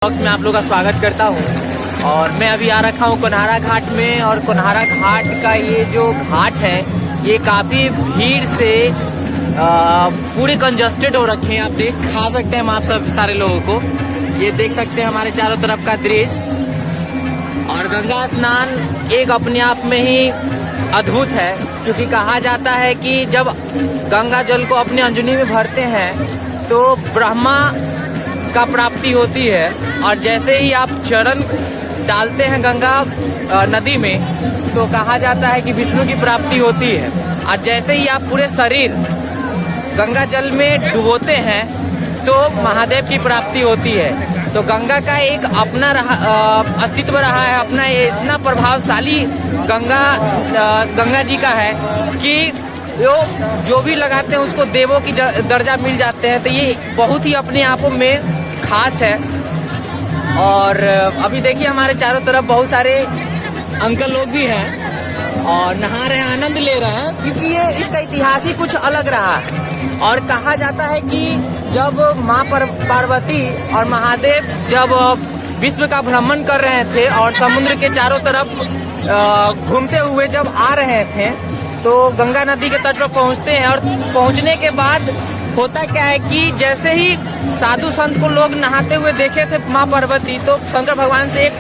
Box में आप लोग का स्वागत करता हूं। और मैं अभी आ रखा हूं कोन्हारा घाट में। और कोन्हारा घाट का ये जो घाट है ये काफ़ी भीड़ से पूरे कंजस्टेड हो रखे हैं। आप खा सकते हैं हम आप सब सारे लोगों को। ये देख सकते हैं हमारे चारों तरफ का दृश्य। और गंगा स्नान एक अपने आप में ही अद्भुत है, क्योंकि कहा जाता है कि जब गंगा जल को अपने अंजनी में भरते हैं तो ब्रह्मा का प्राप्ति होती है। और जैसे ही आप चरण डालते हैं गंगा नदी में तो कहा जाता है कि विष्णु की प्राप्ति होती है। और जैसे ही आप पूरे शरीर गंगा जल में डुबोते हैं तो महादेव की प्राप्ति होती है। तो गंगा का एक अपना अस्तित्व रहा है, अपना इतना प्रभावशाली गंगा जी का है कि जो भी लगाते हैं उसको देवों की दर्जा मिल जाते हैं। तो ये बहुत ही अपने आप में खास है। और अभी देखिए हमारे चारों तरफ बहुत सारे अंकल लोग भी हैं और नहा रहे हैं, आनंद ले रहे हैं, क्योंकि ये इसका इतिहास ही कुछ अलग रहा है। और कहा जाता है कि जब माँ पार्वती और महादेव जब विश्व का भ्रमण कर रहे थे और समुद्र के चारों तरफ घूमते हुए जब आ रहे थे तो गंगा नदी के तट पर पहुँचते हैं। और पहुँचने के बाद होता क्या है कि जैसे ही साधु संत को लोग नहाते हुए देखे थे माँ पार्वती, तो शंकर भगवान से एक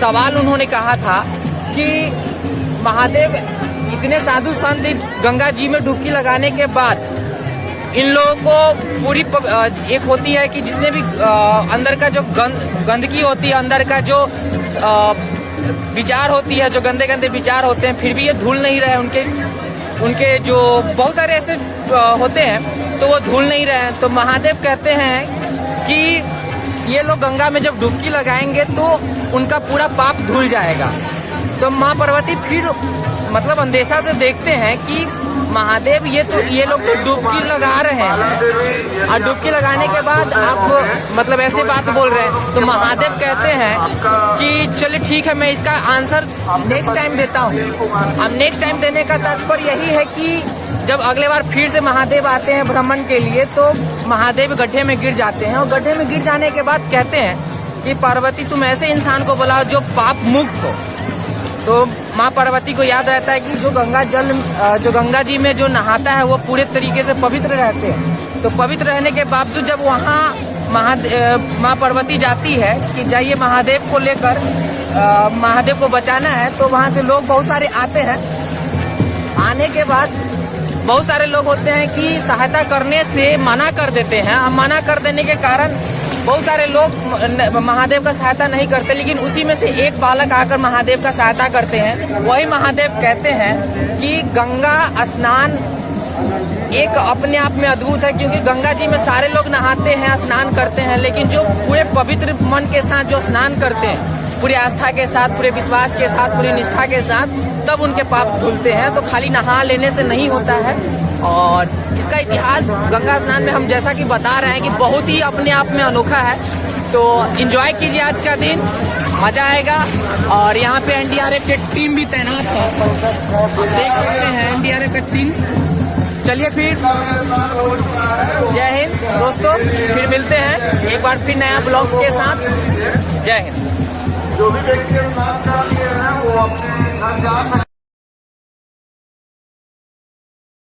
सवाल उन्होंने कहा था कि महादेव इतने साधु संत गंगा जी में डुबकी लगाने के बाद इन लोगों को पूरी एक होती है कि जितने भी अंदर का जो गंदगी होती है, अंदर का जो विचार होती है, जो गंदे गंदे विचार होते हैं, फिर भी ये धुल नहीं रहे। उनके जो बहुत सारे ऐसे होते हैं तो वो धुल नहीं रहे हैं। तो महादेव कहते हैं कि ये लोग गंगा में जब डुबकी लगाएंगे तो उनका पूरा पाप धुल जाएगा। तो माँ पार्वती फिर मतलब अंदेशा से देखते हैं कि महादेव ये लोग तो डुबकी लगा रहे हैं और डुबकी लगाने के बाद आप मतलब ऐसे बात बोल रहे हैं। तो महादेव कहते हैं कि चलिए ठीक है, मैं इसका आंसर नेक्स्ट टाइम देता हूँ। अब नेक्स्ट टाइम देने का तात्पर्य यही है कि जब अगले बार फिर से महादेव आते हैं भ्रमण के लिए तो महादेव गड्ढे में गिर जाते हैं। और गड्ढे में गिर जाने के बाद कहते हैं कि पार्वती तुम ऐसे इंसान को बुलाओ जो पाप मुक्त हो। तो माँ पार्वती को याद रहता है कि जो गंगा जी में जो नहाता है वो पूरे तरीके से पवित्र रहते हैं। तो पवित्र रहने के बावजूद जब वहाँ माँ पार्वती जाती है कि जाइए महादेव को लेकर महादेव को बचाना है, तो वहाँ से लोग बहुत सारे आते हैं। आने के बाद बहुत सारे लोग होते हैं कि सहायता करने से मना कर देते हैं। हम मना कर देने के कारण बहुत सारे लोग महादेव का सहायता नहीं करते, लेकिन उसी में से एक बालक आकर महादेव का सहायता करते हैं। वही महादेव कहते हैं कि गंगा स्नान एक अपने आप में अद्भुत है, क्योंकि गंगा जी में सारे लोग नहाते हैं, स्नान करते हैं, लेकिन जो पूरे पवित्र मन के साथ जो स्नान करते हैं, पूरी आस्था के साथ, पूरे विश्वास के साथ, पूरी निष्ठा के साथ, तब उनके पाप धुलते हैं। तो खाली नहा लेने से नहीं होता है। और इसका इतिहास गंगा स्नान में हम जैसा कि बता रहे हैं कि बहुत ही अपने आप में अनोखा है। तो एंजॉय कीजिए आज का दिन, मजा आएगा। और यहाँ पे एनडीआरएफ की टीम भी तैनात है, देख सकते हैं एनडीआरएफ की टीम। चलिए फिर जय हिंद दोस्तों, फिर मिलते हैं एक बार फिर नया ब्लॉग्स के साथ। जय हिंद। जो भी व्यक्ति स्नान कर लिए हैं वो अपने घर जा सकते हैं।